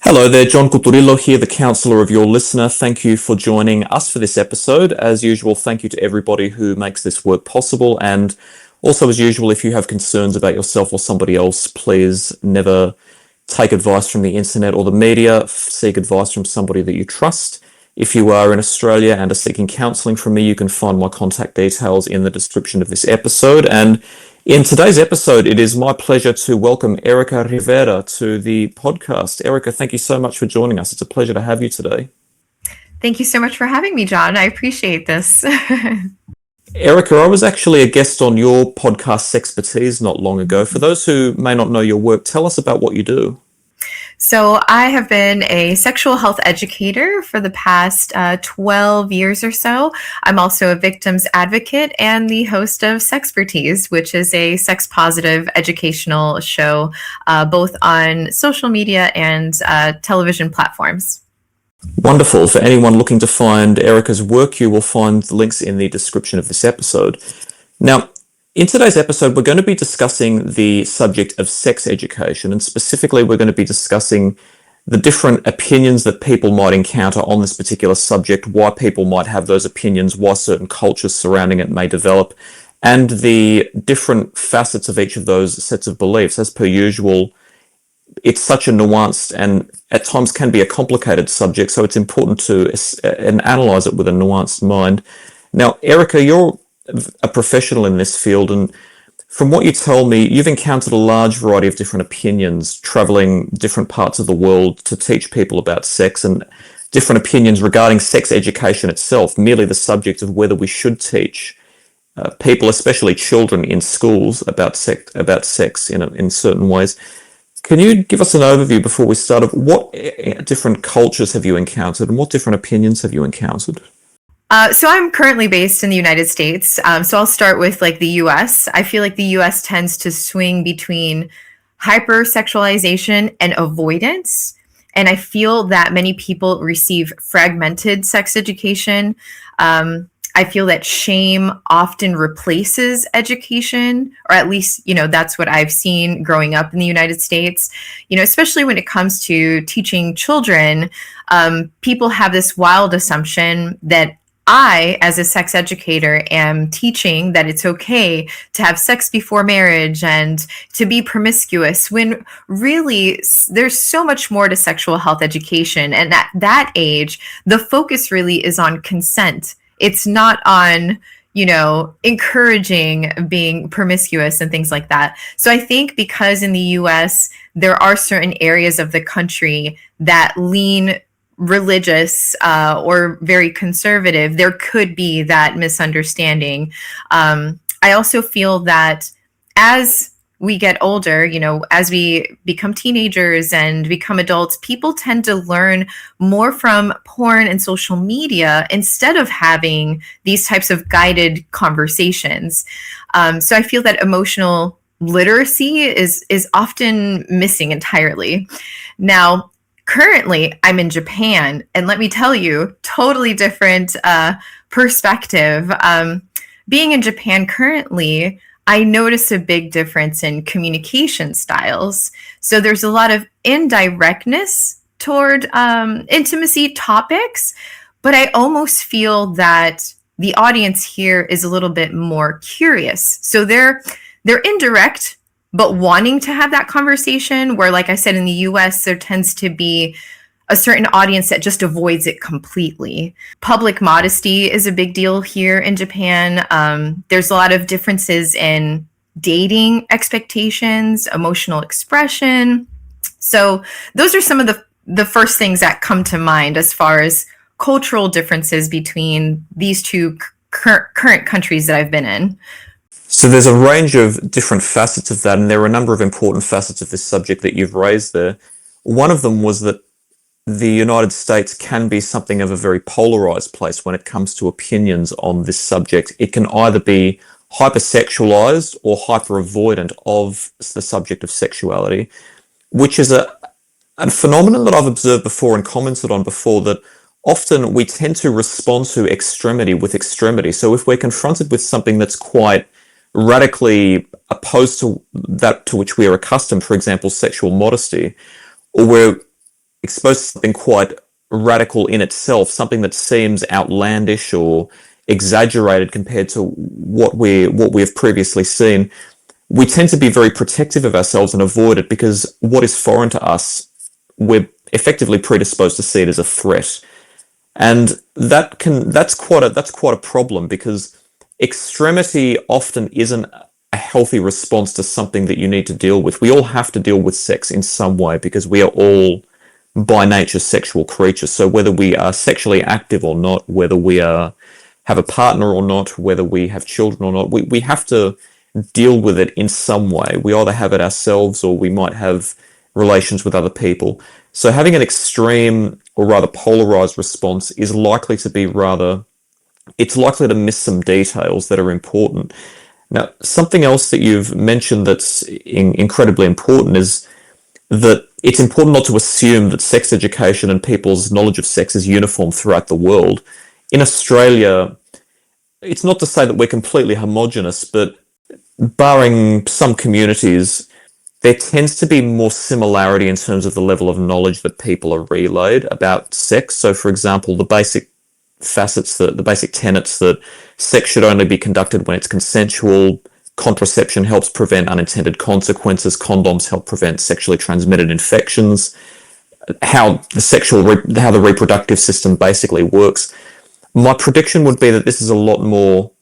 Hello there, John Cuturillo here, the counsellor of your listener. Thank you for joining us for this episode. As usual, thank you to everybody who makes this work possible. And also, as usual, if you have concerns about yourself or somebody else, please never take advice from the internet or the media. Seek advice from somebody that you trust. If you are in Australia and are seeking counselling from me, you can find my contact details in the description of this episode. And in today's episode, it is my pleasure to welcome Erica Rivera to the podcast. Erica, thank you so much for joining us. It's a pleasure to have you today. Thank you so much for having me, John. I appreciate this. Erica, I was actually a guest on your podcast, Sexpertease, not long ago. For those who may not know your work, tell us about what you do. So I have been a sexual health educator for the past 12 years or so. I'm also a victims advocate and the host of Sexpertease, which is a sex-positive educational show, both on social media and television platforms. Wonderful. For anyone looking to find Erica's work, you will find the links in the description of this episode. Now, in today's episode, we're going to be discussing the subject of sex education, and specifically we're going to be discussing the different opinions that people might encounter on this particular subject, why people might have those opinions, why certain cultures surrounding it may develop, and the different facets of each of those sets of beliefs. As per usual, it's such a nuanced and at times can be a complicated subject, so it's important to analyze it with a nuanced mind. Now, Erica, you're a professional in this field, and from what you tell me, you've encountered a large variety of different opinions, traveling different parts of the world to teach people about sex, and different opinions regarding sex education itself, merely the subject of whether we should teach people, especially children in schools, about sex in certain ways. Can you give us an overview before we start of what different cultures have you encountered and what different opinions have you encountered? So I'm currently based in the United States. So I'll start with the US. I feel like the US tends to swing between hypersexualization and avoidance. And I feel that many people receive fragmented sex education. I feel that shame often replaces education, or at least, that's what I've seen growing up in the United States. Especially when it comes to teaching children, people have this wild assumption that I, as a sex educator, am teaching that it's okay to have sex before marriage and to be promiscuous, when really there's so much more to sexual health education. And at that age, the focus really is on consent. It's not on, encouraging being promiscuous and things like that. So I think because in the US, there are certain areas of the country that lean religious or very conservative, there could be that misunderstanding. I also feel that as we get older, as we become teenagers and become adults, people tend to learn more from porn and social media instead of having these types of guided conversations. So I feel that emotional literacy is often missing entirely. Now, currently, I'm in Japan, and let me tell you, totally different perspective. Being in Japan currently, I notice a big difference in communication styles. So there's a lot of indirectness toward intimacy topics, but I almost feel that the audience here is a little bit more curious. So they're indirect, but wanting to have that conversation, where, like I said, in the US, there tends to be a certain audience that just avoids it completely. Public modesty is a big deal here in Japan. There's a lot of differences in dating expectations, emotional expression. So those are some of the first things that come to mind as far as cultural differences between these two current countries that I've been in. So there's a range of different facets of that, and there are a number of important facets of this subject that you've raised there. One of them was that the United States can be something of a very polarized place when it comes to opinions on this subject. It can either be hypersexualized or hyper-avoidant of the subject of sexuality, which is a phenomenon that I've observed before and commented on before, that often we tend to respond to extremity with extremity. So if we're confronted with something that's quite radically opposed to that to which we are accustomed, for example, sexual modesty, or we're exposed to something quite radical in itself, something that seems outlandish or exaggerated compared to what we have previously seen, we tend to be very protective of ourselves and avoid it, because what is foreign to us, we're effectively predisposed to see it as a threat. And that's quite a problem, because extremity often isn't a healthy response to something that you need to deal with. We all have to deal with sex in some way, because we are all by nature sexual creatures. So whether we are sexually active or not, whether we have a partner or not, whether we have children or not, we have to deal with it in some way. We either have it ourselves, or we might have relations with other people. So having an extreme, or rather polarized response, is likely to be it's likely to miss some details that are important. Now, something else that you've mentioned that's incredibly important is that it's important not to assume that sex education and people's knowledge of sex is uniform throughout the world. In Australia, it's not to say that we're completely homogenous, but barring some communities, there tends to be more similarity in terms of the level of knowledge that people are relayed about sex. So, for example, the basic tenets that sex should only be conducted when it's consensual, contraception helps prevent unintended consequences, condoms help prevent sexually transmitted infections, how the reproductive system basically works. My prediction would be that this is a lot more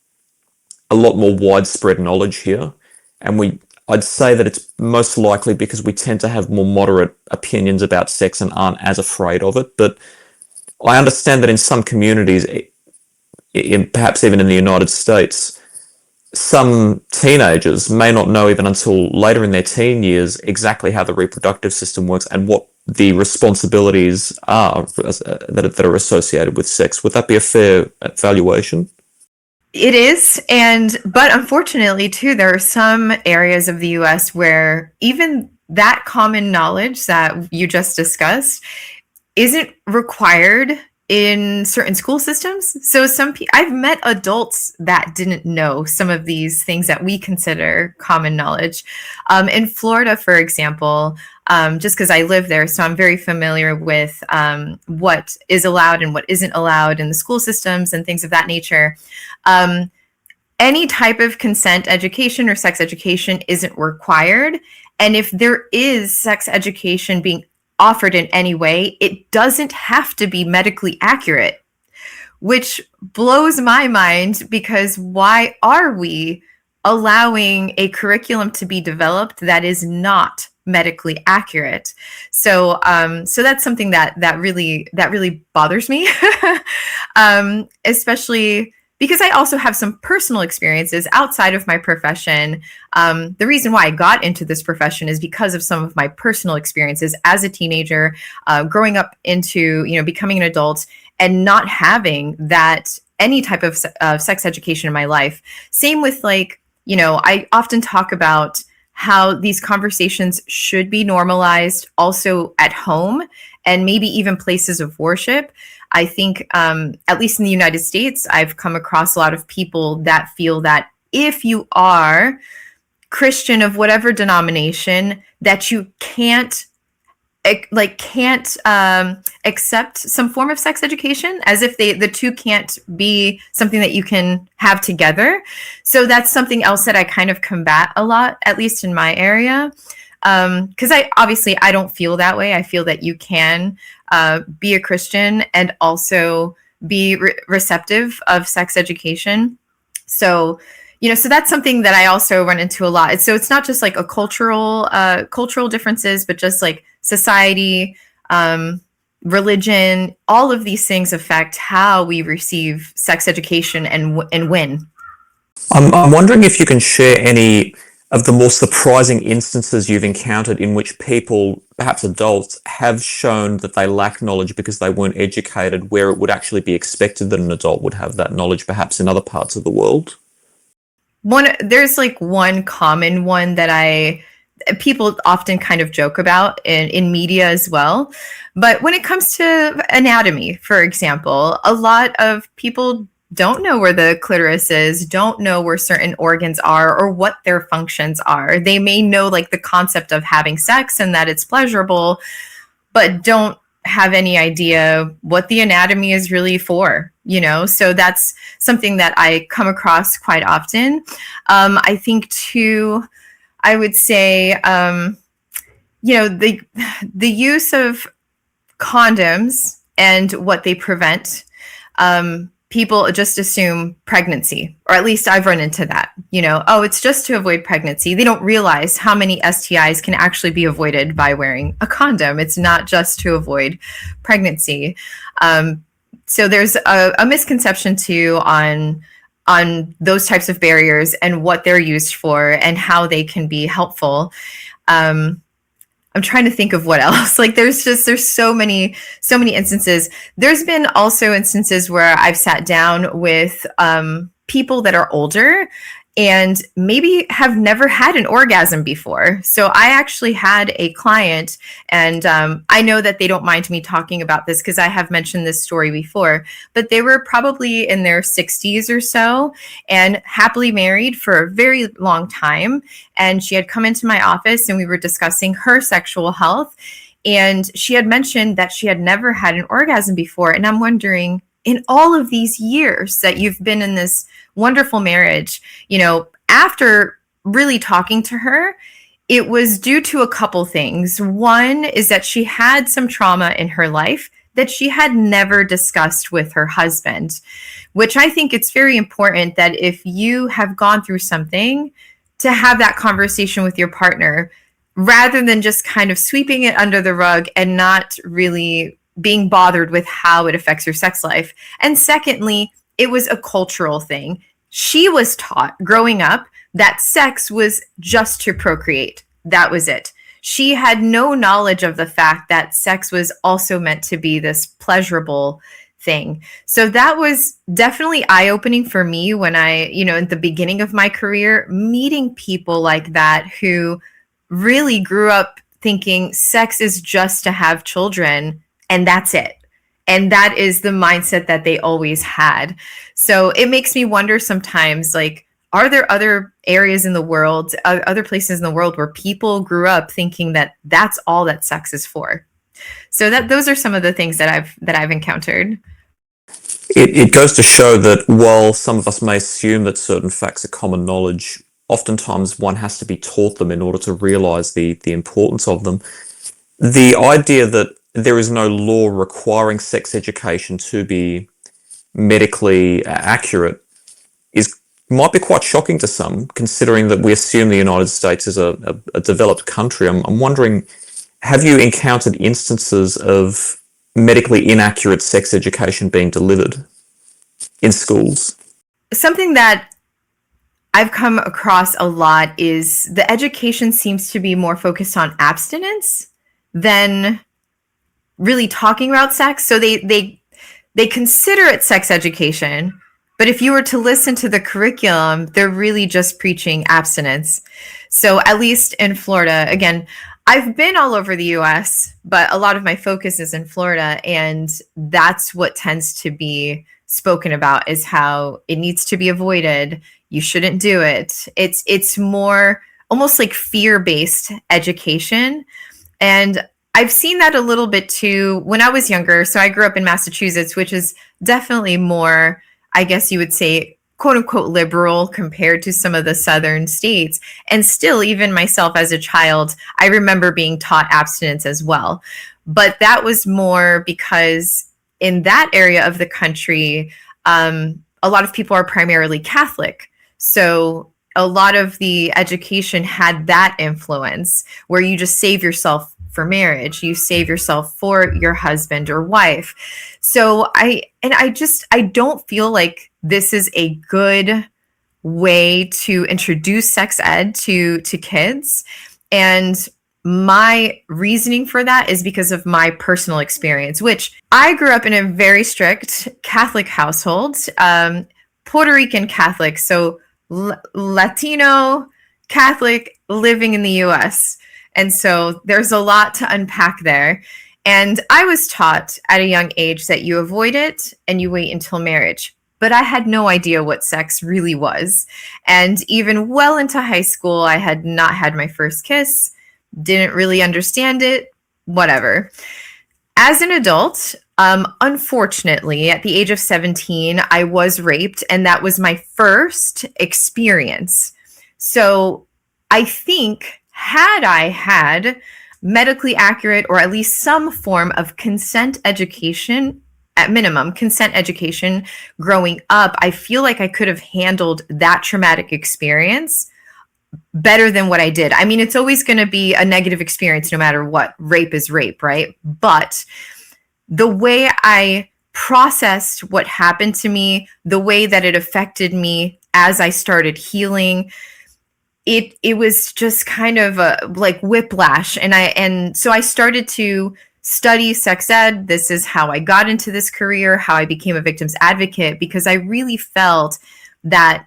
widespread knowledge here, and I'd say that it's most likely because we tend to have more moderate opinions about sex and aren't as afraid of it. But I understand that in some communities, perhaps even in the United States, some teenagers may not know even until later in their teen years exactly how the reproductive system works and what the responsibilities are that are associated with sex. Would that be a fair valuation? It is, but unfortunately too, there are some areas of the US where even that common knowledge that you just discussed isn't required in certain school systems. So I've met adults that didn't know some of these things that we consider common knowledge. In Florida, for example, just because I live there, so I'm very familiar with what is allowed and what isn't allowed in the school systems and things of that nature. Any type of consent education or sex education isn't required. And if there is sex education being offered in any way, it doesn't have to be medically accurate, which blows my mind, because why are we allowing a curriculum to be developed that is not medically accurate? So that's something that really bothers me, especially because I also have some personal experiences outside of my profession. The reason why I got into this profession is because of some of my personal experiences as a teenager, growing up into, becoming an adult and not having that any type of sex education in my life. Same with I often talk about how these conversations should be normalized also at home and maybe even places of worship. I think, at least in the United States, I've come across a lot of people that feel that if you are Christian of whatever denomination, that you can't accept some form of sex education, as if the two can't be something that you can have together. So that's something else that I kind of combat a lot, at least in my area. Because I don't feel that way. I feel that you can be a Christian and also be receptive of sex education. So, so that's something that I also run into a lot. So it's not just like a cultural differences, but just like society, religion, all of these things affect how we receive sex education and when. I'm wondering if you can share any of the more surprising instances you've encountered in which people, perhaps adults, have shown that they lack knowledge because they weren't educated, where it would actually be expected that an adult would have that knowledge, perhaps in other parts of the world. There's one common one that people often kind of joke about in media as well. But when it comes to anatomy, for example, a lot of people don't know where the clitoris is, don't know where certain organs are or what their functions are. They may know the concept of having sex and that it's pleasurable, but don't have any idea what the anatomy is really for, so that's something that I come across quite often. I think too, I would say, the use of condoms and what they prevent, people just assume pregnancy, or at least I've run into that, oh, it's just to avoid pregnancy. They don't realize how many STIs can actually be avoided by wearing a condom. It's not just to avoid pregnancy. So there's a misconception too on those types of barriers and what they're used for and how they can be helpful. I'm trying to think of what else. Like there's so many instances. There's been also instances where I've sat down with people that are older and maybe have never had an orgasm before. So I actually had a client, and I know that they don't mind me talking about this because I have mentioned this story before, but they were probably in their 60s or so and happily married for a very long time. And she had come into my office and we were discussing her sexual health. And she had mentioned that she had never had an orgasm before. And I'm wondering, in all of these years that you've been in this wonderful marriage, after really talking to her, it was due to a couple things. One is that she had some trauma in her life that she had never discussed with her husband, which I think it's very important that if you have gone through something, to have that conversation with your partner rather than just kind of sweeping it under the rug and not really being bothered with how it affects your sex life. And secondly, it was a cultural thing. She was taught growing up that sex was just to procreate. That was it. She had no knowledge of the fact that sex was also meant to be this pleasurable thing. So that was definitely eye-opening for me when I, at the beginning of my career, meeting people like that who really grew up thinking sex is just to have children and that's it. And that is the mindset that they always had. So it makes me wonder sometimes, like, are there other areas in the world, other places in the world where people grew up thinking that that's all that sex is for? So those are some of the things that I've encountered. It goes to show that while some of us may assume that certain facts are common knowledge, oftentimes one has to be taught them in order to realize the importance of them. The idea that there is no law requiring sex education to be medically accurate might be quite shocking to some, considering that we assume the United States is a developed country. I'm wondering, have you encountered instances of medically inaccurate sex education being delivered in schools? Something that I've come across a lot is the education seems to be more focused on abstinence than really talking about sex. So they consider it sex education, but if you were to listen to the curriculum, they're really just preaching abstinence. So at least in Florida, again, I've been all over the US, but a lot of my focus is in Florida, and that's what tends to be spoken about, is how it needs to be avoided. You shouldn't do it. It's more almost like fear-based education. And I've seen that a little bit too when I was younger. So I grew up in Massachusetts, which is definitely more, I guess you would say, quote unquote, liberal compared to some of the southern states. And still, even myself as a child, I remember being taught abstinence as well. But that was more because in that area of the country, a lot of people are primarily Catholic. So a lot of the education had that influence where you just save yourself for marriage, you save yourself for your husband or wife. So I don't feel like this is a good way to introduce sex ed to kids. And my reasoning for that is because of my personal experience, which I grew up in a very strict Catholic household, Puerto Rican Catholic, so Latino Catholic living in the US. And so there's a lot to unpack there. And I was taught at a young age that you avoid it and you wait until marriage. But I had no idea what sex really was. And even well into high school, I had not had my first kiss, didn't really understand it, whatever. As an adult, unfortunately, at the age of 17, I was raped, and that was my first experience. So I think, had I had medically accurate or at least some form of consent education, at minimum, consent education growing up, I feel like I could have handled that traumatic experience better than what I did. I mean, it's always going to be a negative experience no matter what. Rape is rape, right? But the way I processed what happened to me, the way that it affected me as I started healing, it was just kind of like whiplash. And so I started to study sex ed. This is how I got into this career, how I became a victim's advocate, because I really felt that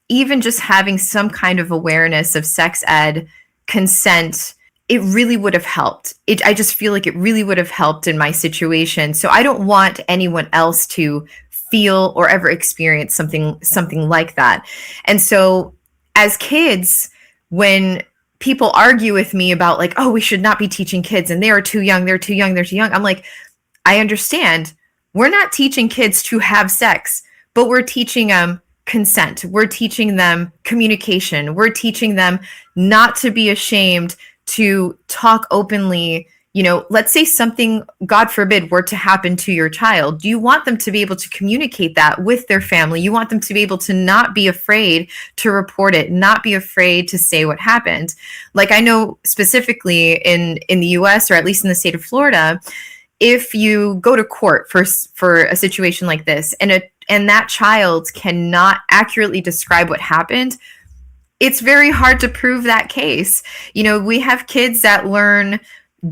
even just having some kind of awareness of sex ed, consent, it really would have helped. I just feel like it really would have helped in my situation. So I don't want anyone else to feel or ever experience something like that. And so as kids, when people argue with me about like, oh, we should not be teaching kids and they are too young, they're too young, they're too young. I'm like, I understand. We're not teaching kids to have sex, but we're teaching them consent. We're teaching them communication. We're teaching them not to be ashamed to talk openly. You know, let's say something, God forbid, were to happen to your child. You want them to be able to communicate that with their family. You want them to be able to not be afraid to report it, not be afraid to say what happened. Like I know specifically in the US, or at least in the state of Florida, if you go to court for a situation like this and that child cannot accurately describe what happened, it's very hard to prove that case. You know, we have kids that learn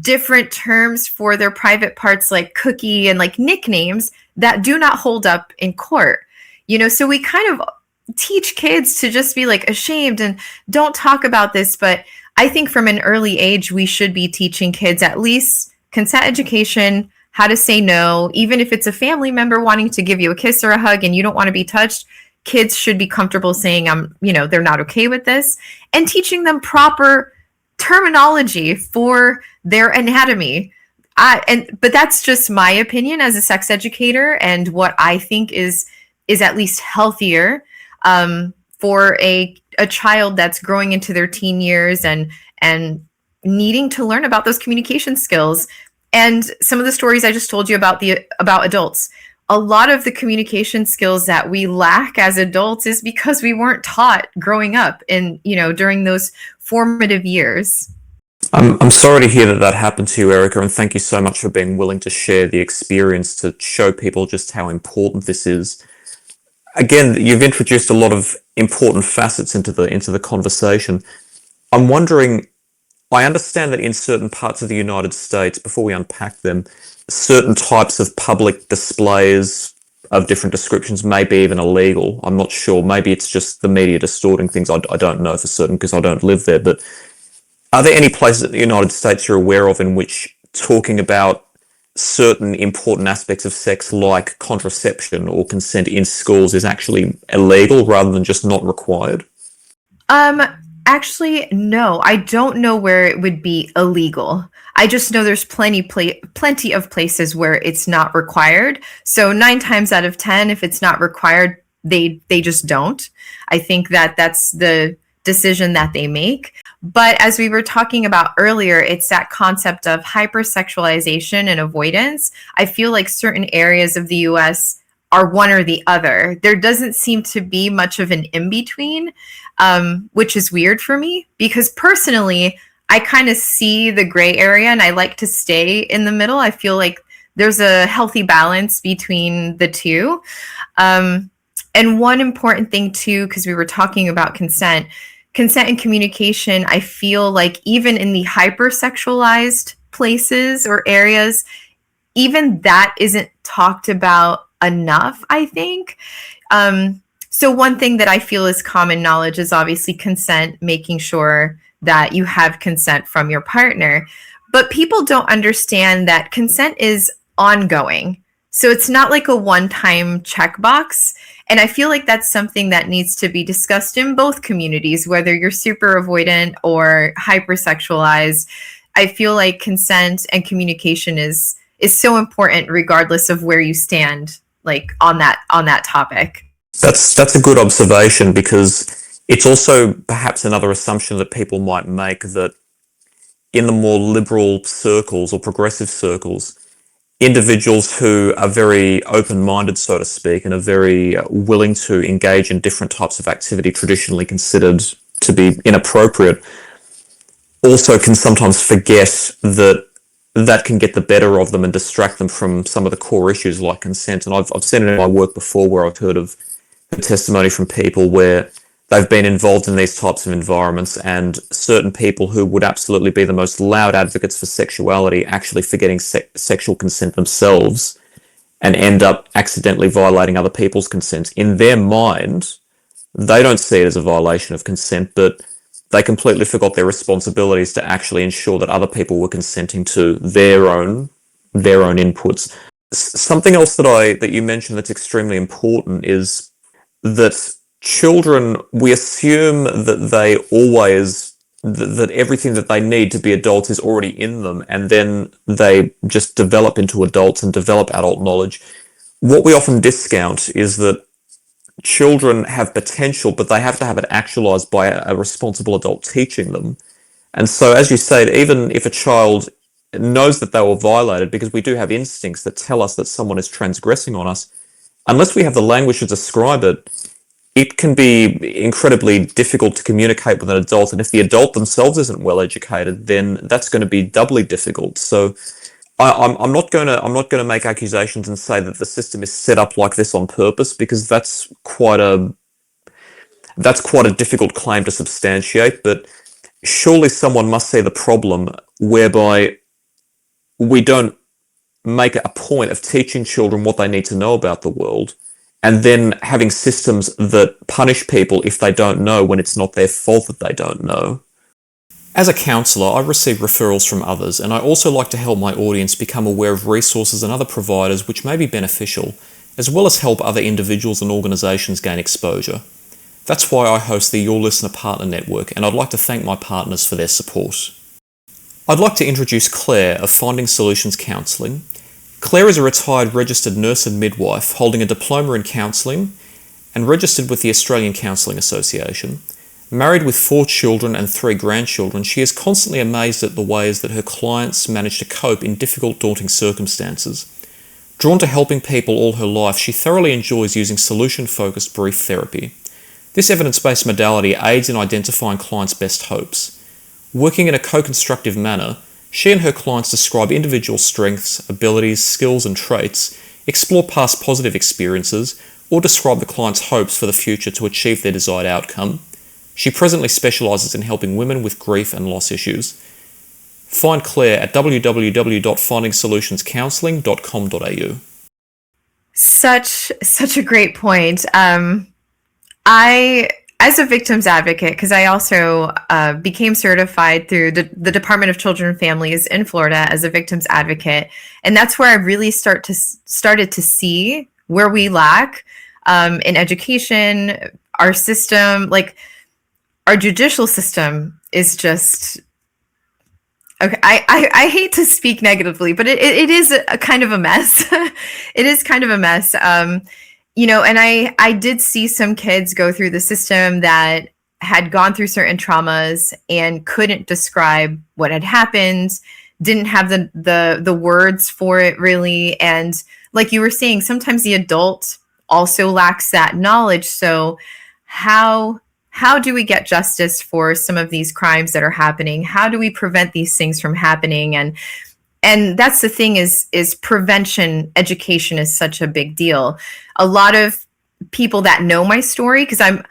different terms for their private parts like cookie and like nicknames that do not hold up in court. You know, so we kind of teach kids to just be like ashamed and don't talk about this. But I think from an early age, we should be teaching kids at least consent education, how to say no, even if it's a family member wanting to give you a kiss or a hug and you don't want to be touched. Kids should be comfortable saying, they're not okay with this, and teaching them proper terminology for their anatomy. But that's just my opinion as a sex educator and what I think is at least healthier for a child that's growing into their teen years and needing to learn about those communication skills. And some of the stories I just told you about adults, a lot of the communication skills that we lack as adults is because we weren't taught growing up and, during those formative years. I'm sorry to hear that happened to you, Erica, and thank you so much for being willing to share the experience to show people just how important this is. Again, you've introduced a lot of important facets into the conversation. I'm wondering, I understand that in certain parts of the United States, before we unpack them, certain types of public displays of different descriptions may be even illegal. I'm not sure. Maybe it's just the media distorting things. I don't know for certain because I don't live there. But are there any places in the United States you're aware of in which talking about certain important aspects of sex like contraception or consent in schools is actually illegal rather than just not required? Actually, no. I don't know where it would be illegal. I just know there's plenty of places where it's not required. So 9 times out of 10, if it's not required, they just don't. I think that's the decision that they make. But as we were talking about earlier, it's that concept of hypersexualization and avoidance. I feel like certain areas of the US are one or the other. There doesn't seem to be much of an in-between, which is weird for me because personally, I kind of see the gray area and I like to stay in the middle. I feel like there's a healthy balance between the two. And one important thing too, because we were talking about consent and communication, I feel like even in the hypersexualized places or areas, even that isn't talked about enough, I think. So one thing that I feel is common knowledge is obviously consent, making sure that you have consent from your partner. But people don't understand that consent is ongoing. So it's not like a one-time checkbox. And I feel like that's something that needs to be discussed in both communities, whether you're super avoidant or hypersexualized. I feel like consent and communication is is so important regardless of where you stand, like on that topic. That's a good observation, because it's also perhaps another assumption that people might make, that in the more liberal circles or progressive circles, individuals who are very open-minded, so to speak, and are very willing to engage in different types of activity traditionally considered to be inappropriate, also can sometimes forget that that can get the better of them and distract them from some of the core issues like consent. And I've seen it in my work before, where I've heard of testimony from people where they've been involved in these types of environments, and certain people who would absolutely be the most loud advocates for sexuality actually forgetting sexual consent themselves, and end up accidentally violating other people's consent. In their mind, they don't see it as a violation of consent, but they completely forgot their responsibilities to actually ensure that other people were consenting to their own inputs. Something else that you mentioned that's extremely important is that children, we assume that that everything that they need to be adults is already in them, and then they just develop into adults and develop adult knowledge. What we often discount is that children have potential, but they have to have it actualized by a responsible adult teaching them. And so, as you said, even if a child knows that they were violated, because we do have instincts that tell us that someone is transgressing on us, unless we have the language to describe it, it can be incredibly difficult to communicate with an adult. And if the adult themselves isn't well educated, then that's going to be doubly difficult. So I'm not going to make accusations and say that the system is set up like this on purpose, because that's quite a difficult claim to substantiate. But surely someone must see the problem whereby we don't make a point of teaching children what they need to know about the world, and then having systems that punish people if they don't know, when it's not their fault that they don't know. As a counsellor, I receive referrals from others, and I also like to help my audience become aware of resources and other providers which may be beneficial, as well as help other individuals and organisations gain exposure. That's why I host the Your Listener Partner Network, and I'd like to thank my partners for their support. I'd like to introduce Claire of Finding Solutions Counselling. Claire is a retired registered nurse and midwife holding a diploma in counselling and registered with the Australian Counselling Association. Married with 4 children and 3 grandchildren, she is constantly amazed at the ways that her clients manage to cope in difficult, daunting circumstances. Drawn to helping people all her life, she thoroughly enjoys using solution-focused brief therapy. This evidence-based modality aids in identifying clients' best hopes. Working in a co-constructive manner, she and her clients describe individual strengths, abilities, skills and traits, explore past positive experiences, or describe the client's hopes for the future to achieve their desired outcome. She presently specialises in helping women with grief and loss issues. Find Claire at www.findingsolutionscounselling.com.au. Such a great point. As a victims advocate, because I also became certified through the Department of Children and Families in Florida as a victims advocate, and that's where I really started to see where we lack in education. Our system, like our judicial system, is just okay. I hate to speak negatively, but it is a kind of a mess. It is kind of a mess. And I did see some kids go through the system that had gone through certain traumas and couldn't describe what had happened, didn't have the words for it really. And like you were saying, sometimes the adult also lacks that knowledge. So how do we get justice for some of these crimes that are happening? How do we prevent these things from happening? And that's the thing is prevention education is such a big deal. A lot of people that know my story, because I'm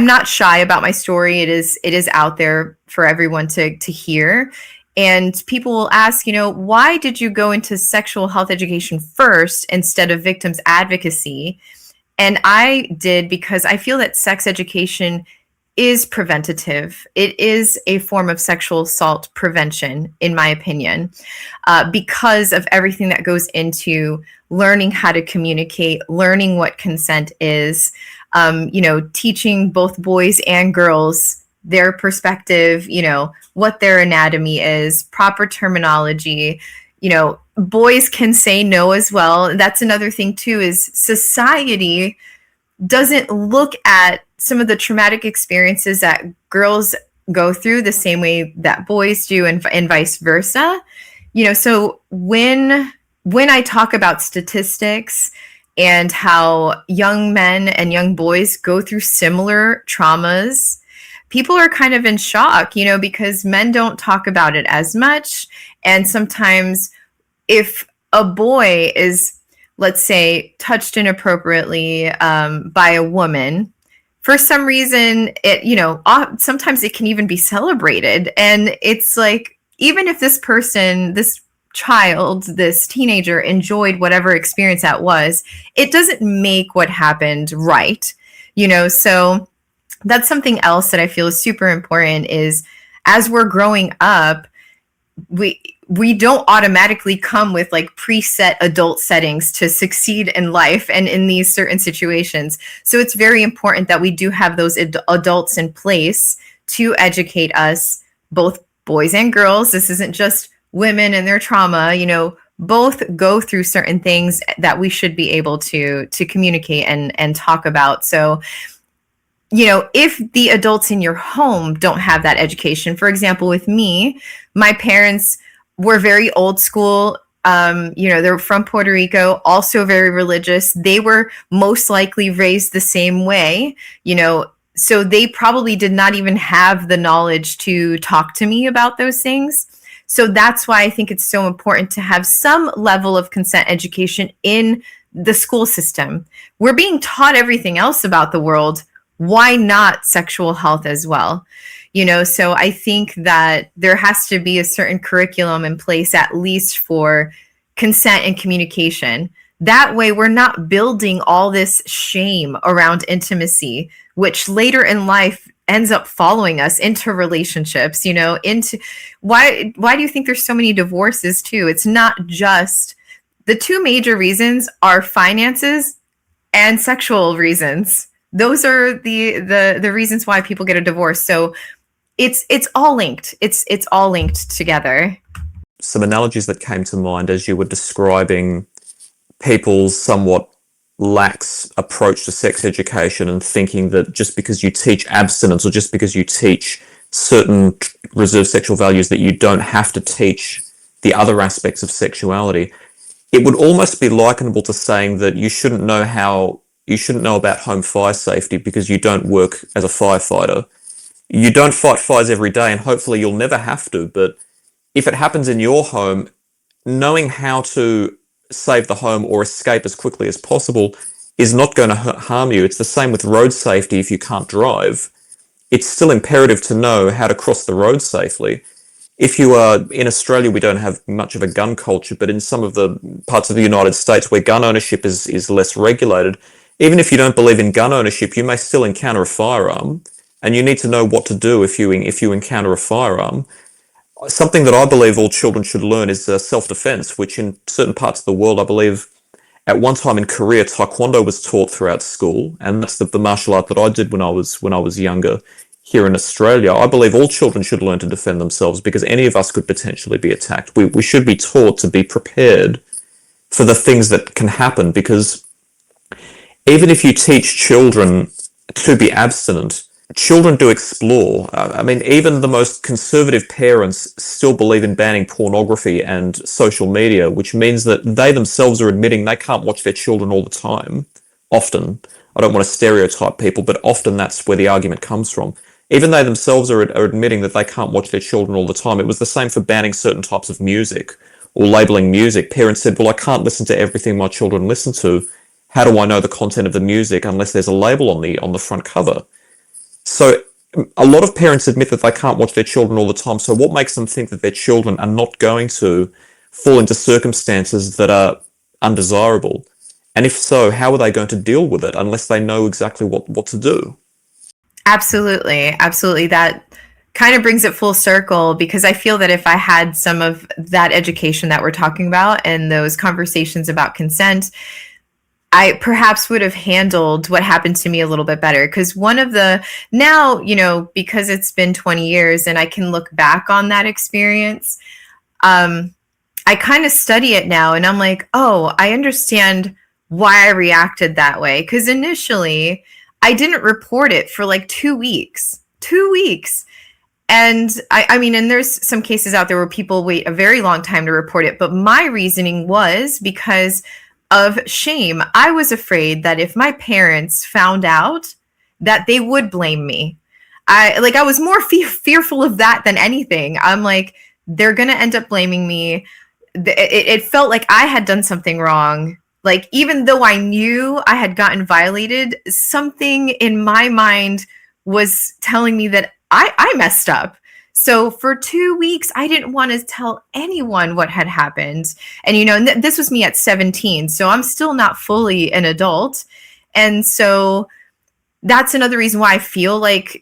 not shy about my story. It is out there for everyone to hear. And people will ask, why did you go into sexual health education first instead of victims advocacy? And I did because I feel that sex education is preventative. It is a form of sexual assault prevention, in my opinion, because of everything that goes into learning how to communicate, learning what consent is, teaching both boys and girls their perspective, what their anatomy is, proper terminology, boys can say no as well. That's another thing too, is society doesn't look at some of the traumatic experiences that girls go through the same way that boys do, and vice versa. So when I talk about statistics and how young men and young boys go through similar traumas, people are kind of in shock, because men don't talk about it as much. And sometimes if a boy is, let's say, touched inappropriately by a woman, for some reason, sometimes it can even be celebrated. And it's like, even if this person, this child, this teenager enjoyed whatever experience that was, it doesn't make what happened right. So that's something else that I feel is super important, is as we're growing up, we don't automatically come with like preset adult settings to succeed in life and in these certain situations. So it's very important that we do have those adults in place to educate us, both boys and girls. This isn't just women and their trauma. Both go through certain things that we should be able to communicate and talk about. So if the adults in your home don't have that education, for example, with me, my parents were very old school. They're from Puerto Rico, also very religious. They were most likely raised the same way, so they probably did not even have the knowledge to talk to me about those things. So that's why I think it's so important to have some level of consent education in the school system. We're being taught everything else about the world. Why not sexual health as well? So I think that there has to be a certain curriculum in place, at least for consent and communication. That way we're not building all this shame around intimacy, which later in life ends up following us into relationships, into why do you think there's so many divorces too? It's not just, the two major reasons are finances and sexual reasons. Those are the reasons why people get a divorce. So it's all linked. It's all linked together. Some analogies that came to mind as you were describing people's somewhat lax approach to sex education, and thinking that just because you teach abstinence or just because you teach certain reserved sexual values that you don't have to teach the other aspects of sexuality. It would almost be likenable to saying that you shouldn't know about home fire safety because you don't work as a firefighter. You don't fight fires every day, and hopefully you'll never have to, but if it happens in your home, knowing how to save the home or escape as quickly as possible is not going to harm you. It's the same with road safety. If you can't drive, it's still imperative to know how to cross the road safely. If you are in Australia, we don't have much of a gun culture, but in some of the parts of the United States where gun ownership is less regulated, even if you don't believe in gun ownership, you may still encounter a firearm, and you need to know what to do if you encounter a firearm. Something that I believe all children should learn is self-defense, which in certain parts of the world, I believe, at one time in Korea, Taekwondo was taught throughout school, and that's the martial art that I did when I was younger. Here in Australia, I believe all children should learn to defend themselves, because any of us could potentially be attacked. We should be taught to be prepared for the things that can happen, because even if you teach children to be abstinent, children do explore. Even the most conservative parents still believe in banning pornography and social media, which means that they themselves are admitting they can't watch their children all the time. Often. I don't want to stereotype people, but often that's where the argument comes from. Even they themselves are admitting that they can't watch their children all the time. It was the same for banning certain types of music or labeling music. Parents said, well, I can't listen to everything my children listen to. How do I know the content of the music unless there's a label on the front cover? So a lot of parents admit that they can't watch their children all the time. So what makes them think that their children are not going to fall into circumstances that are undesirable? And if so, how are they going to deal with it unless they know exactly what to do? Absolutely. Absolutely. That kind of brings it full circle, because I feel that if I had some of that education that we're talking about and those conversations about consent, I perhaps would have handled what happened to me a little bit better. Because now, because it's been 20 years and I can look back on that experience, I kind of study it now, and I'm like, oh, I understand why I reacted that way. Because initially, I didn't report it for like 2 weeks. 2 weeks. And I mean, and there's some cases out there where people wait a very long time to report it. But my reasoning was because of shame. I was afraid that if my parents found out, that they would blame me. I was more fearful of that than anything. I'm like, they're gonna end up blaming me. It felt like I had done something wrong. Like, even though I knew I had gotten violated, something in my mind was telling me that I messed up. So for 2 weeks, I didn't want to tell anyone what had happened. And, this was me at 17. So I'm still not fully an adult. And so that's another reason why I feel like,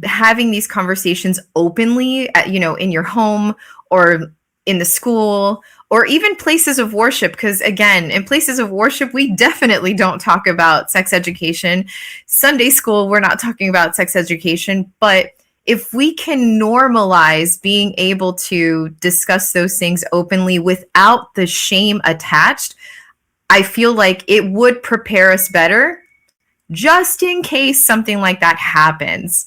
having these conversations openly, in your home or in the school or even places of worship, because again, in places of worship, we definitely don't talk about sex education. Sunday school, we're not talking about sex education, but if we can normalize being able to discuss those things openly without the shame attached, I feel like it would prepare us better just in case something like that happens.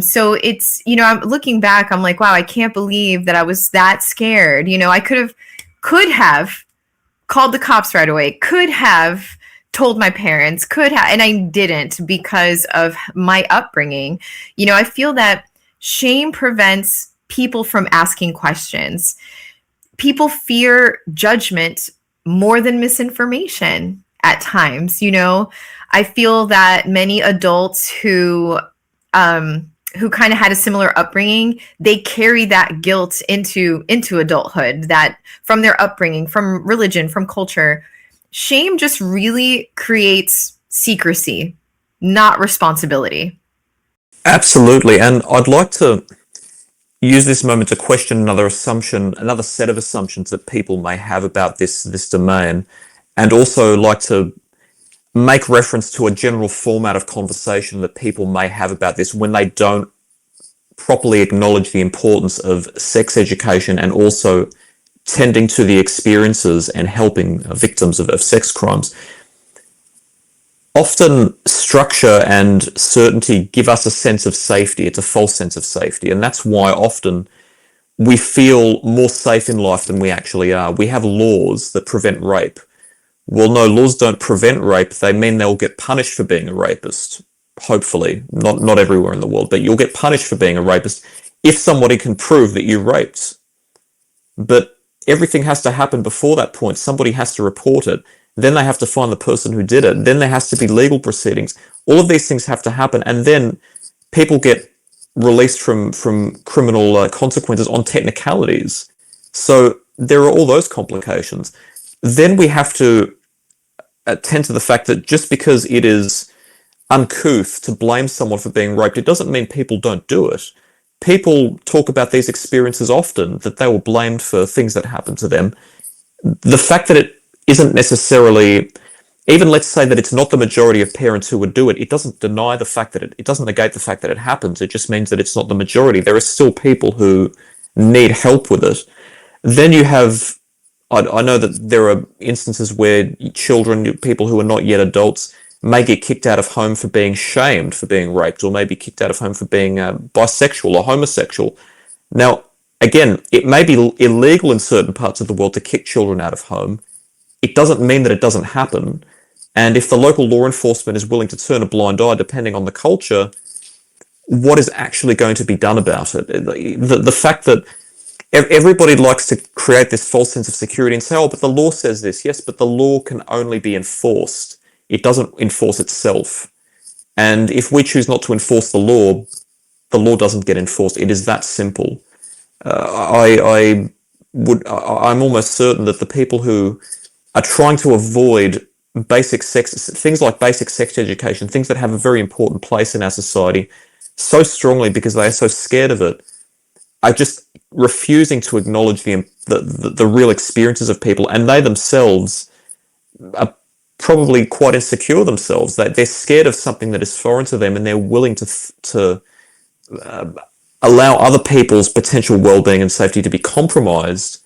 So it's, I'm looking back, I'm like, wow, I can't believe that I was that scared. I could have called the cops right away, could have told my parents, and I didn't because of my upbringing. I feel that shame prevents people from asking questions. People fear judgment more than misinformation at times. I feel that many adults who kind of had a similar upbringing, they carry that guilt into adulthood, that from their upbringing, from religion, from culture. Shame just really creates secrecy, not responsibility. Absolutely. And I'd like to use this moment to question another set of assumptions that people may have about this domain, and also like to make reference to a general format of conversation that people may have about this when they don't properly acknowledge the importance of sex education and also tending to the experiences and helping victims of sex crimes. Often structure and certainty give us a sense of safety. It's a false sense of safety, and that's why often we feel more safe in life than we actually are. We have laws that prevent rape. Well, no, laws don't prevent rape. They mean they'll get punished for being a rapist. Hopefully, not everywhere in the world, but you'll get punished for being a rapist if somebody can prove that you raped. But everything has to happen before that point. Somebody has to report it. Then they have to find the person who did it. Then there has to be legal proceedings. All of these things have to happen. And then people get released from criminal consequences on technicalities. So there are all those complications. Then we have to attend to the fact that just because it is uncouth to blame someone for being raped, it doesn't mean people don't do it. People talk about these experiences often, that they were blamed for things that happened to them. The fact that it isn't necessarily, even let's say that it's not the majority of parents who would do it, it doesn't deny the fact that it doesn't negate the fact that it happens. It just means that it's not the majority. There are still people who need help with it. Then you have, I know that there are instances where children, people who are not yet adults, may get kicked out of home for being shamed for being raped, or maybe kicked out of home for being bisexual or homosexual. Now, again, it may be illegal in certain parts of the world to kick children out of home. It doesn't mean that it doesn't happen. And if the local law enforcement is willing to turn a blind eye, depending on the culture, what is actually going to be done about it? The fact that everybody likes to create this false sense of security and say, oh, but the law says this. Yes, but the law can only be enforced. It doesn't enforce itself. And if we choose not to enforce the law doesn't get enforced. It is that simple. I'm almost certain that the people who are trying to avoid things like basic sex education, things that have a very important place in our society, so strongly because they are so scared of it, are just refusing to acknowledge the real experiences of people, and they themselves are probably quite insecure themselves. They're scared of something that is foreign to them, and they're willing to allow other people's potential well-being and safety to be compromised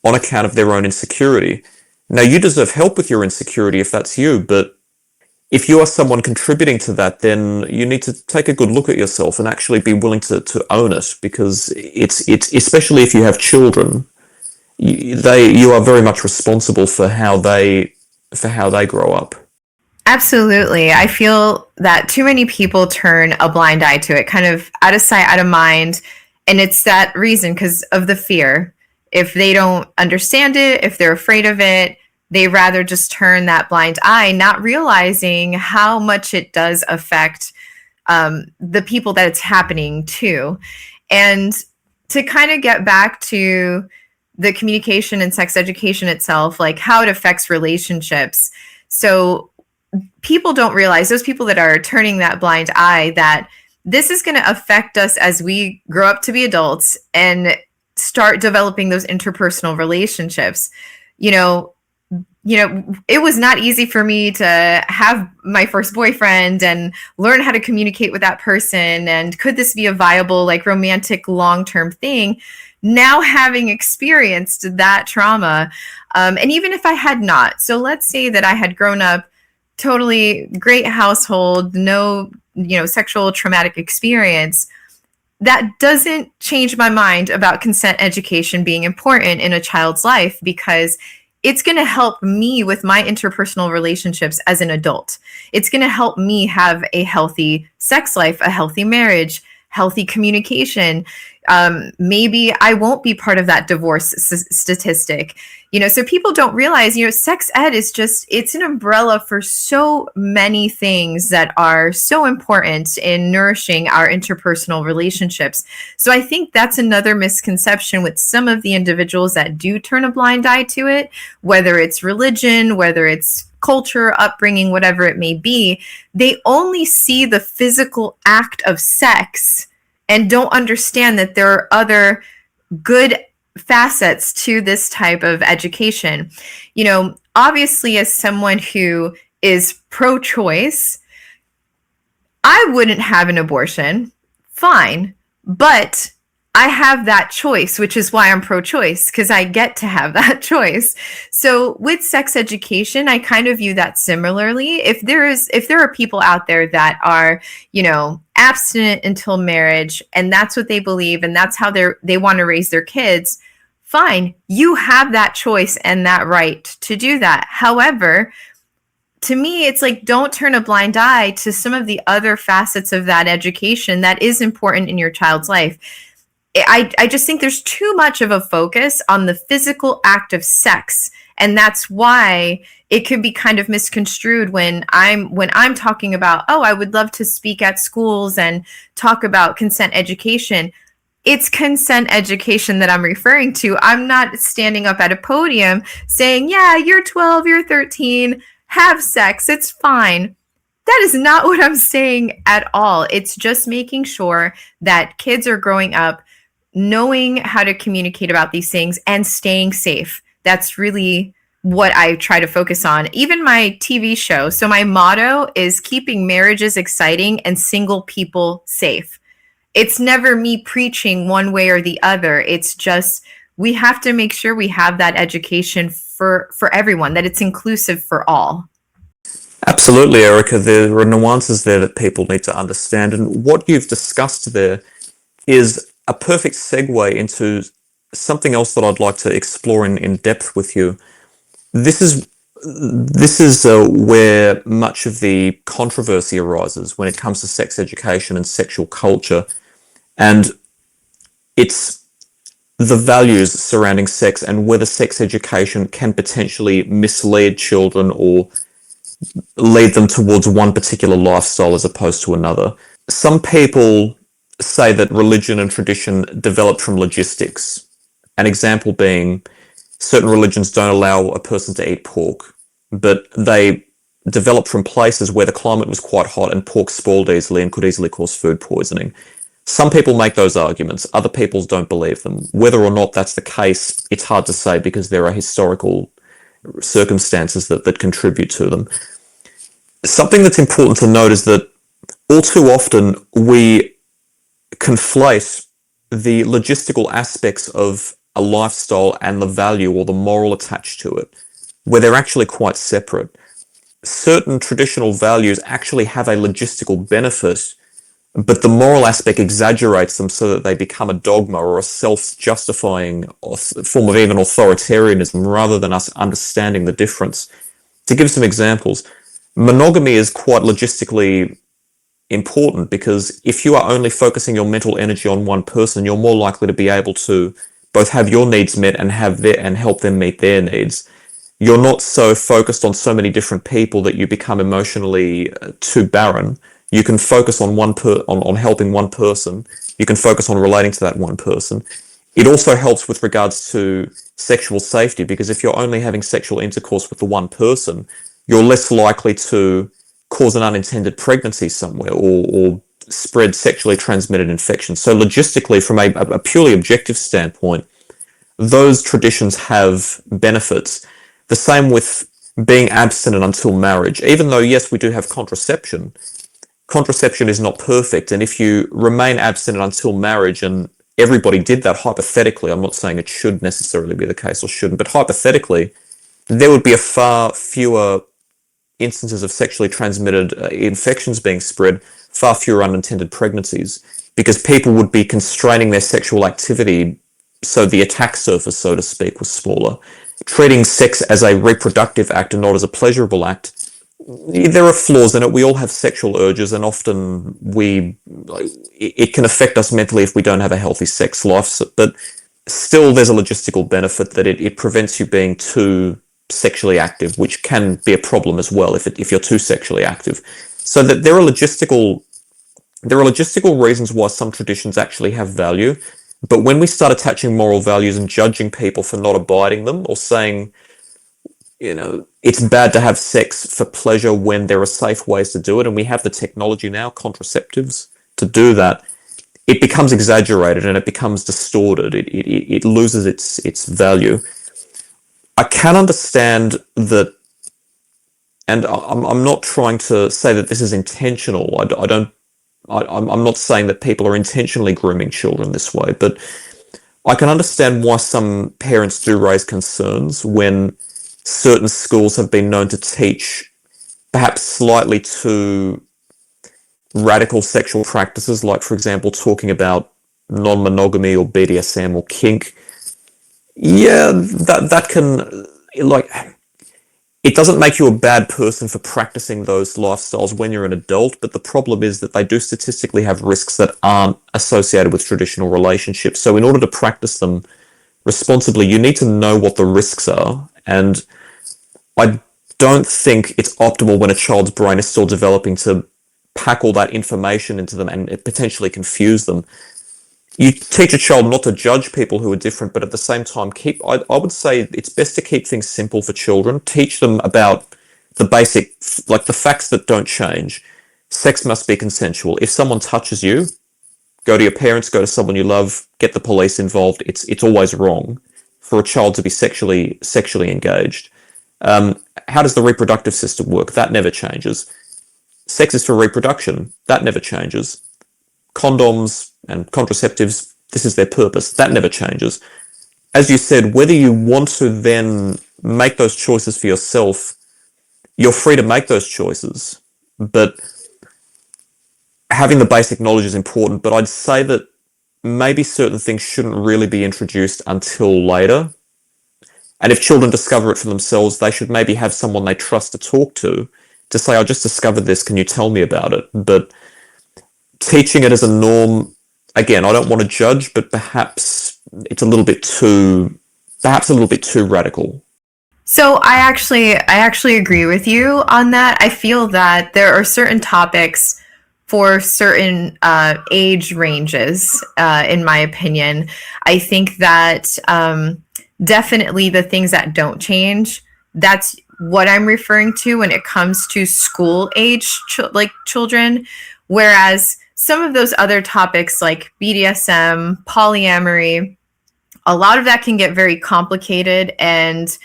on account of their own insecurity. Now, you deserve help with your insecurity if that's you, but if you are someone contributing to that, then you need to take a good look at yourself and actually be willing to own it, because it's especially if you have children, you are very much responsible for how they grow up. Absolutely. I feel that too many people turn a blind eye to it, kind of out of sight, out of mind. And it's that reason because of the fear. If they don't understand it, if they're afraid of it, they rather just turn that blind eye, not realizing how much it does affect the people that it's happening to. And to kind of get back to the communication and sex education itself, like how it affects relationships. So people don't realize, those people that are turning that blind eye, that this is going to affect us as we grow up to be adults and start developing those interpersonal relationships. It was not easy for me to have my first boyfriend and learn how to communicate with that person. And could this be a viable, like, romantic long-term thing? Now, having experienced that trauma, and even if I had not, so let's say that I had grown up totally great household, no, sexual traumatic experience, that doesn't change my mind about consent education being important in a child's life, because it's going to help me with my interpersonal relationships as an adult. It's going to help me have a healthy sex life, a healthy marriage, healthy communication. Maybe I won't be part of that divorce statistic. So people don't realize, sex ed is it's an umbrella for so many things that are so important in nourishing our interpersonal relationships. So I think that's another misconception with some of the individuals that do turn a blind eye to it, whether it's religion, whether it's culture, upbringing, whatever it may be. They only see the physical act of sex and don't understand that there are other good facets to this type of education. Obviously, as someone who is pro-choice, I wouldn't have an abortion. Fine. But I have that choice, which is why I'm pro-choice, because I get to have that choice. So with sex education, I kind of view that similarly. If there are people out there that are, abstinent until marriage, and that's what they believe, and that's how they want to raise their kids, fine. You have that choice and that right to do that. However, to me, it's like, don't turn a blind eye to some of the other facets of that education that is important in your child's life. I just think there's too much of a focus on the physical act of sex. And that's why it could be kind of misconstrued when I'm talking about, I would love to speak at schools and talk about consent education. It's consent education that I'm referring to. I'm not standing up at a podium saying, yeah, you're 12, you're 13, have sex, it's fine. That is not what I'm saying at all. It's just making sure that kids are growing up knowing how to communicate about these things and staying safe. That's really what I try to focus on. Even my TV show. So my motto is keeping marriages exciting and single people safe. It's never me preaching one way or the other. It's just, we have to make sure we have that education for everyone, that it's inclusive for all. Absolutely, Erica. There are nuances there that people need to understand. And what you've discussed there is a perfect segue into something else that I'd like to explore in depth with you. This is where much of the controversy arises when it comes to sex education and sexual culture. And it's the values surrounding sex and whether sex education can potentially mislead children or lead them towards one particular lifestyle as opposed to another. Some people say that religion and tradition developed from logistics. An example being, certain religions don't allow a person to eat pork, but they developed from places where the climate was quite hot and pork spoiled easily and could easily cause food poisoning. Some people make those arguments, other people don't believe them. Whether or not that's the case, it's hard to say because there are historical circumstances that contribute to them. Something that's important to note is that all too often we conflate the logistical aspects of a lifestyle and the value or the moral attached to it, where they're actually quite separate. Certain traditional values actually have a logistical benefit, but the moral aspect exaggerates them so that they become a dogma or a self-justifying form of even authoritarianism rather than us understanding the difference. To give some examples, monogamy is quite logistically important because if you are only focusing your mental energy on one person, you're more likely to be able to both have your needs met and help them meet their needs. You're not so focused on so many different people that you become emotionally too barren. You can focus on on helping one person. You can focus on relating to that one person. It also helps with regards to sexual safety because if you're only having sexual intercourse with the one person, you're less likely to cause an unintended pregnancy somewhere or spread sexually transmitted infections. So logistically, from a purely objective standpoint, those traditions have benefits. The same with being abstinent until marriage. Even though, yes, we do have contraception, contraception is not perfect. And if you remain abstinent until marriage, and everybody did that hypothetically, I'm not saying it should necessarily be the case or shouldn't, but hypothetically, there would be a far fewer instances of sexually transmitted infections being spread, far fewer unintended pregnancies, because people would be constraining their sexual activity so the attack surface, so to speak, was smaller. Treating sex as a reproductive act and not as a pleasurable act, there are flaws in it. We all have sexual urges, and often it can affect us mentally if we don't have a healthy sex life. But still, there's a logistical benefit that it prevents you being too sexually active, which can be a problem as well if you're too sexually active. So that there are logistical reasons why some traditions actually have value. But when we start attaching moral values and judging people for not abiding them, or saying, it's bad to have sex for pleasure when there are safe ways to do it, and we have the technology now, contraceptives, to do that, it becomes exaggerated and it becomes distorted. It loses its value. I can understand that, and I'm not trying to say that this is intentional. I'm not saying that people are intentionally grooming children this way, but I can understand why some parents do raise concerns when certain schools have been known to teach perhaps slightly too radical sexual practices, like, for example, talking about non-monogamy or BDSM or kink. Yeah, that can, it doesn't make you a bad person for practicing those lifestyles when you're an adult, but the problem is that they do statistically have risks that aren't associated with traditional relationships. So in order to practice them responsibly, you need to know what the risks are. And I don't think it's optimal when a child's brain is still developing to pack all that information into them and potentially confuse them. You teach a child not to judge people who are different, but at the same time, I would say it's best to keep things simple for children. Teach them about the basic, like the facts that don't change. Sex must be consensual. If someone touches you, go to your parents, go to someone you love, get the police involved. It's always wrong for a child to be sexually engaged. How does the reproductive system work? That never changes. Sex is for reproduction. That never changes. Condoms and contraceptives, this is their purpose. That never changes. As you said, whether you want to then make those choices for yourself, you're free to make those choices. But having the basic knowledge is important. But I'd say that maybe certain things shouldn't really be introduced until later. And if children discover it for themselves, they should maybe have someone they trust to talk to say, I just discovered this, can you tell me about it? But teaching it as a norm, again, I don't want to judge, but perhaps it's a little bit too radical. So I actually agree with you on that. I feel that there are certain topics for certain age ranges, in my opinion. I think that definitely the things that don't change, that's what I'm referring to when it comes to school age children, whereas some of those other topics like BDSM, polyamory, a lot of that can get very complicated and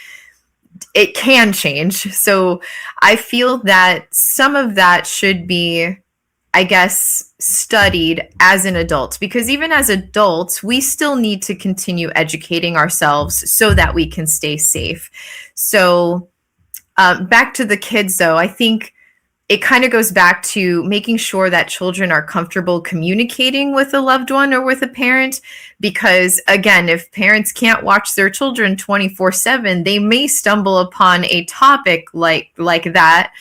it can change. So I feel that some of that should be, I guess, studied as an adult, because even as adults, we still need to continue educating ourselves so that we can stay safe. So, back to the kids, though, I think it kind of goes back to making sure that children are comfortable communicating with a loved one or with a parent. Because again, if parents can't watch their children 24/7, they may stumble upon a topic like that,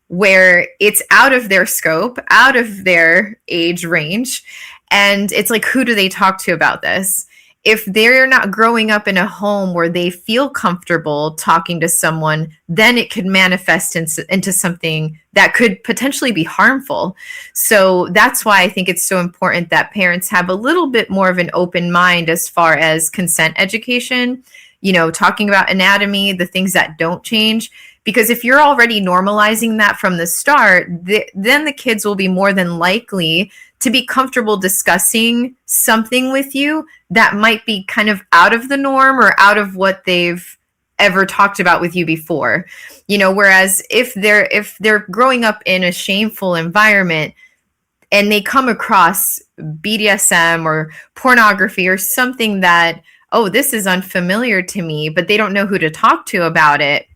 where it's out of their scope, out of their age range. And it's like, who do they talk to about this? If they're not growing up in a home where they feel comfortable talking to someone, then it could manifest into something that could potentially be harmful. So that's why I think it's so important that parents have a little bit more of an open mind as far as consent education, talking about anatomy, the things that don't change. Because if you're already normalizing that from the start, then the kids will be more than likely to be comfortable discussing something with you that might be kind of out of the norm or out of what they've ever talked about with you before. Whereas if they're growing up in a shameful environment and they come across BDSM or pornography or something that, oh, this is unfamiliar to me, but they don't know who to talk to about it,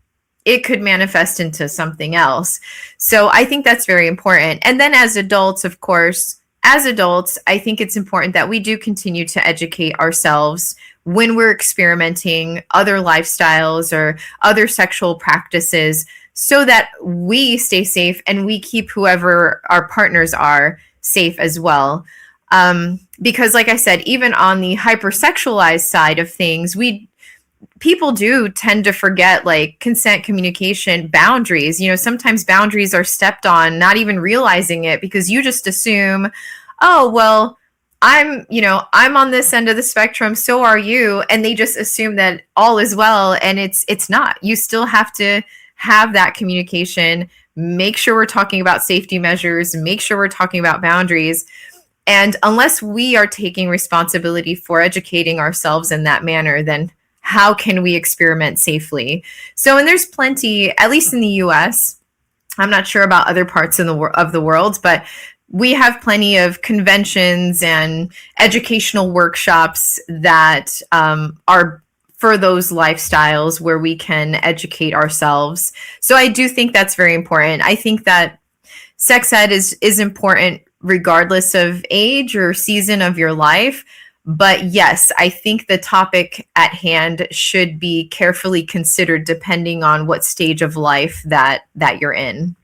it could manifest into something else. So I think that's very important. And then as adults, of course, I think it's important that we do continue to educate ourselves when we're experimenting other lifestyles or other sexual practices, so that we stay safe and we keep whoever our partners are safe as well. Because like I said, even on the hypersexualized side of things, people do tend to forget, like, consent, communication, boundaries. Sometimes boundaries are stepped on, not even realizing it, because you just assume, oh, well, I'm on this end of the spectrum, so are you. And they just assume that all is well. And it's not. You still have to have that communication, make sure we're talking about safety measures, make sure we're talking about boundaries. And unless we are taking responsibility for educating ourselves in that manner, then how can we experiment safely? So, and there's plenty, at least in the US, I'm not sure about other parts of the world, but we have plenty of conventions and educational workshops that are for those lifestyles where we can educate ourselves. So I do think that's very important. I think that sex ed is important regardless of age or season of your life. But yes, I think the topic at hand should be carefully considered depending on what stage of life that you're in.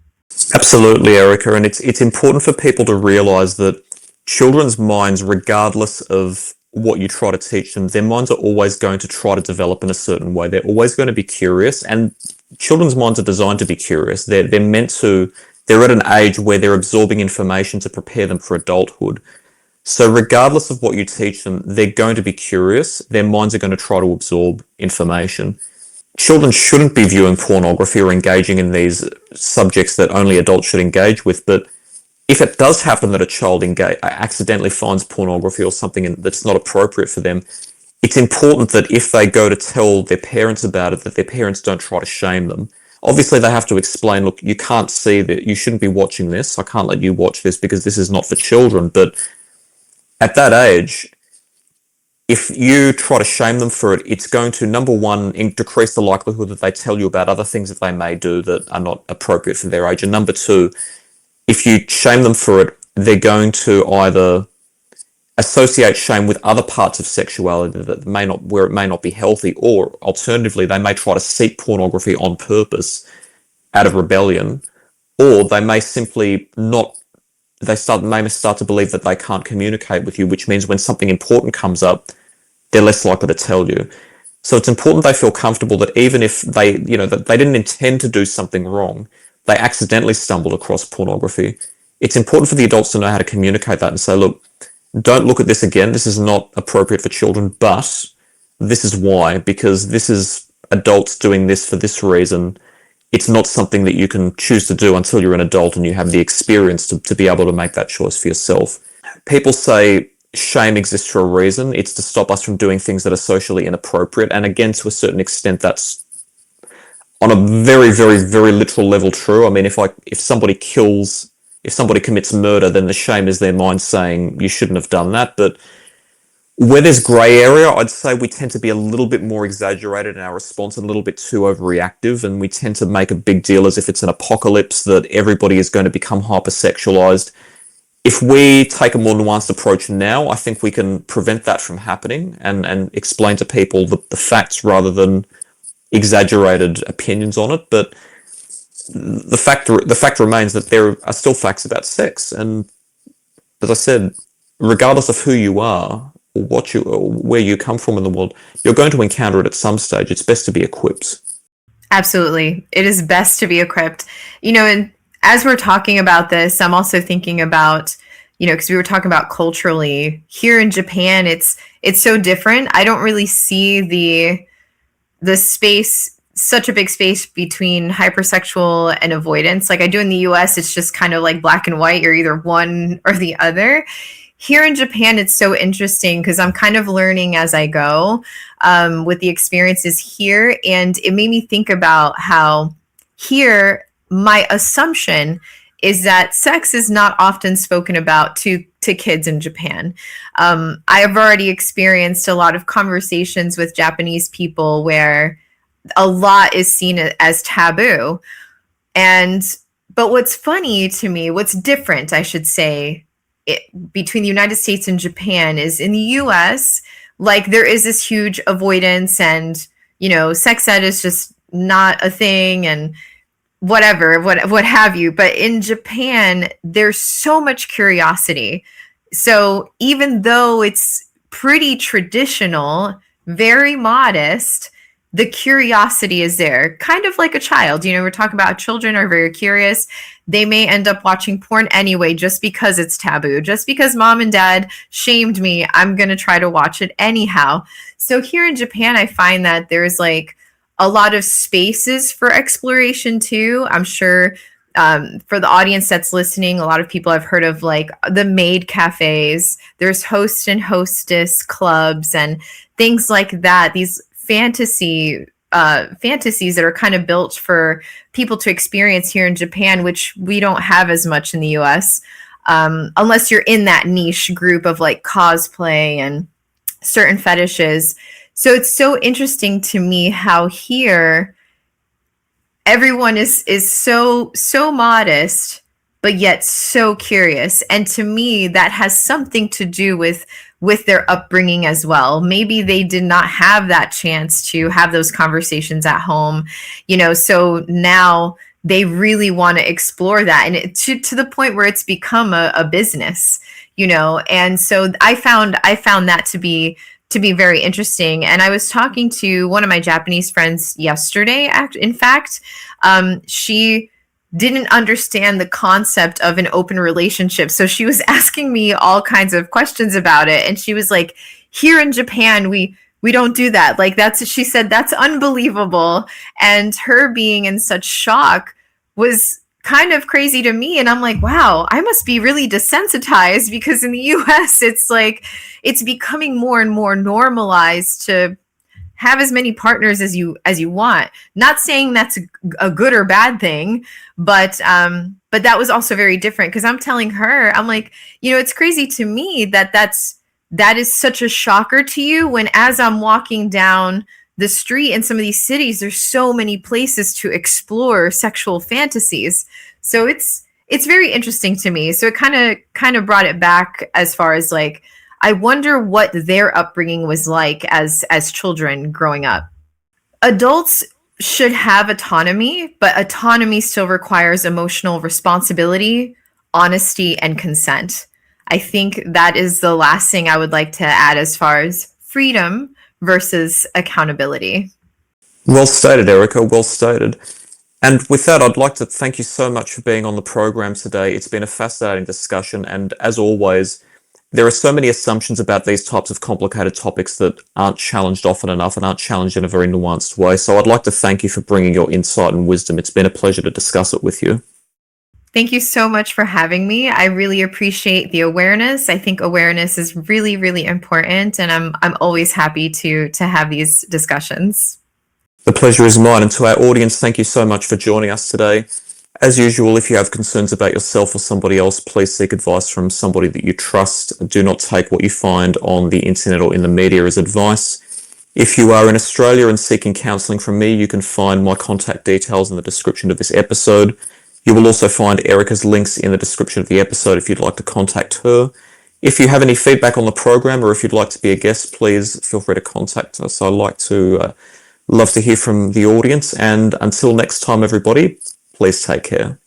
Absolutely, Erica. And it's important for people to realize that children's minds, regardless of what you try to teach them, their minds are always going to try to develop in a certain way. They're always going to be curious, and children's minds are designed to be curious. They're at an age where they're absorbing information to prepare them for adulthood. So regardless of what you teach them, they're going to be curious. Their minds are going to try to absorb information. Children shouldn't be viewing pornography or engaging in these subjects that only adults should engage with. But if it does happen that a child accidentally finds pornography or something that's not appropriate for them, it's important that if they go to tell their parents about it, that their parents don't try to shame them. Obviously, they have to explain, look, you can't see that, you shouldn't be watching this. I can't let you watch this because this is not for children. But at that age, if you try to shame them for it, it's going to, number one, decrease the likelihood that they tell you about other things that they may do that are not appropriate for their age. And number two, if you shame them for it, they're going to either associate shame with other parts of sexuality where it may not be healthy, or alternatively, they may try to seek pornography on purpose out of rebellion, or they may simply not. May start to believe that they can't communicate with you, which means when something important comes up, they're less likely to tell you. So it's important they feel comfortable that even if that they didn't intend to do something wrong, they accidentally stumbled across pornography. It's important for the adults to know how to communicate that and say, look, don't look at this again. This is not appropriate for children, but this is why, because this is adults doing this for this reason. It's not something that you can choose to do until you're an adult and you have the experience to be able to make that choice for yourself. People say shame exists for a reason. It's to stop us from doing things that are socially inappropriate. And again, to a certain extent, that's on a very, very, very literal level true. I mean, if somebody kills, if somebody commits murder, then the shame is their mind saying you shouldn't have done that. But where there's grey area, I'd say we tend to be a little bit more exaggerated in our response and a little bit too overreactive, and we tend to make a big deal as if it's an apocalypse that everybody is going to become hypersexualized. If we take a more nuanced approach now, I think we can prevent that from happening and explain to people the facts rather than exaggerated opinions on it. But the fact remains that there are still facts about sex, and as I said, regardless of who you are or or where you come from in the world, you're going to encounter it at some stage. It's best to be equipped. Absolutely. It is best to be equipped. And as we're talking about this, I'm also thinking about, because we were talking about culturally here in Japan, it's so different. I don't really see the space, such a big space between hypersexual and avoidance. Like I do in the US, it's just kind of like black and white. You're either one or the other. Here in Japan, it's so interesting because I'm kind of learning as I go with the experiences here. And it made me think about how here, my assumption is that sex is not often spoken about to kids in Japan. I have already experienced a lot of conversations with Japanese people where a lot is seen as taboo. But what's funny to me, what's different, I should say, between the United States and Japan is in the US, like there is this huge avoidance and, sex ed is just not a thing and whatever, what have you. But in Japan, there's so much curiosity. So even though it's pretty traditional, very modest, the curiosity is there, kind of like a child. We're talking about children are very curious. They may end up watching porn anyway, just because it's taboo, just because mom and dad shamed me. I'm going to try to watch it anyhow. So here in Japan, I find that there's like a lot of spaces for exploration too. I'm sure for the audience that's listening, a lot of people have heard of like the maid cafes. There's host and hostess clubs and things like that. These fantasies that are kind of built for people to experience here in Japan, which we don't have as much in the US, unless you're in that niche group of like cosplay and certain fetishes. So it's so interesting to me how here everyone is so modest, but yet so curious. And to me, that has something to do with their upbringing as well. Maybe they did not have that chance to have those conversations at home, so now they really want to explore that. And to the point where it's become a business, and so I found that to be very interesting. And I was talking to one of my Japanese friends yesterday. In fact, she didn't understand the concept of an open relationship. So she was asking me all kinds of questions about it. And she was like, here in Japan, we don't do that. Like she said, that's unbelievable. And her being in such shock was kind of crazy to me. And I'm like, wow, I must be really desensitized, because in the US, it's like, it's becoming more and more normalized to have as many partners as you want. Not saying that's a good or bad thing, but that was also very different, because I'm telling her, I'm like, it's crazy to me that is such a shocker to you, when as I'm walking down the street in some of these cities, there's so many places to explore sexual fantasies. So it's very interesting to me. So it kind of brought it back as far as like, I wonder what their upbringing was like as children growing up. Adults should have autonomy, but autonomy still requires emotional responsibility, honesty, and consent. I think that is the last thing I would like to add as far as freedom versus accountability. Well stated, Erica. Well stated. And with that, I'd like to thank you so much for being on the program today. It's been a fascinating discussion, and as always, there are so many assumptions about these types of complicated topics that aren't challenged often enough and aren't challenged in a very nuanced way. So I'd like to thank you for bringing your insight and wisdom. It's been a pleasure to discuss it with you. Thank you so much for having me. I really appreciate the awareness. I think awareness is really, really important, and I'm always happy to have these discussions. The pleasure is mine. And to our audience, thank you so much for joining us today. As usual, if you have concerns about yourself or somebody else, please seek advice from somebody that you trust. Do not take what you find on the internet or in the media as advice. If you are in Australia and seeking counselling from me, you can find my contact details in the description of this episode. You will also find Erica's links in the description of the episode if you'd like to contact her. If you have any feedback on the program or if you'd like to be a guest, please feel free to contact us. I love to hear from the audience. And until next time, everybody, please take care.